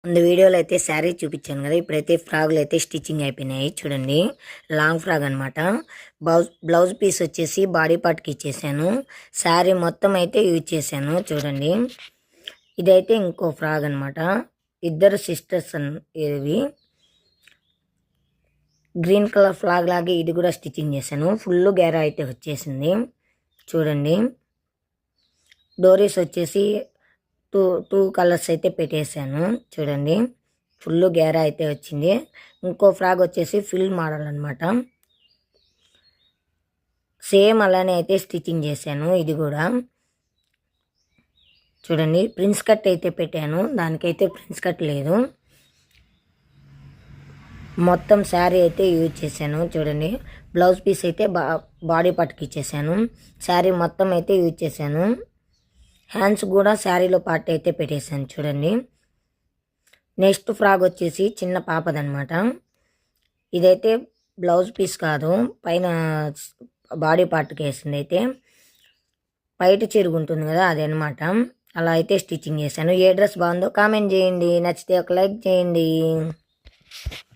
ముందు వీడియోలో అయితే శారీ చూపించాను కదా, ఇప్పుడైతే ఫ్రాగులు అయితే స్టిచ్చింగ్ అయిపోయినాయి. చూడండి, లాంగ్ ఫ్రాగ్ అనమాట. బ్లౌజ్ పీస్ వచ్చేసి బాడీ పార్ట్కి ఇచ్చేసాను. శారీ మొత్తం అయితే యూజ్ చేశాను. చూడండి, ఇదైతే ఇంకో ఫ్రాగ్ అనమాట. ఇద్దరు సిస్టర్స్ ఇవి గ్రీన్ కలర్ ఫ్లాగ్ లాగే ఇది కూడా స్టిచ్చింగ్ చేశాను. ఫుల్ గేరా అయితే వచ్చేసింది. చూడండి, డోరీస్ వచ్చేసి టూ టూ కలర్స్ అయితే పెట్టేశాను. చూడండి, ఫుల్ గేరా అయితే వచ్చింది. ఇంకో ఫ్రాగ్ వచ్చేసి ఫిల్ మోడల్ అనమాట. సేమ్ అలానే అయితే స్టిచ్చింగ్ చేశాను. ఇది కూడా చూడండి, ప్రిన్స్ కట్ అయితే పెట్టాను. దానికైతే ప్రిన్స్ కట్ లేదు. మొత్తం శారీ అయితే యూజ్ చేశాను. చూడండి, బ్లౌజ్ పీస్ అయితే బాడీ పార్ట్కి ఇచ్చేసాను. శారీ మొత్తం అయితే యూజ్ చేశాను. హ్యాండ్స్ కూడా శారీలో పార్ట్ అయితే పెట్టేశాను. చూడండి, నెక్స్ట్ ఫ్రాక్ వచ్చేసి చిన్న పాపదనమాట. ఇదైతే బ్లౌజ్ పీస్ కాదు, పైన బాడీ పార్ట్కి వేసింది. అయితే బయట చిరుగుంటుంది కదా, అదనమాట. అలా అయితే స్టిచ్చింగ్ చేశాను. ఏ డ్రెస్ బాగుందో కామెంట్ చేయండి. నచ్చితే ఒక లైక్ చేయండి.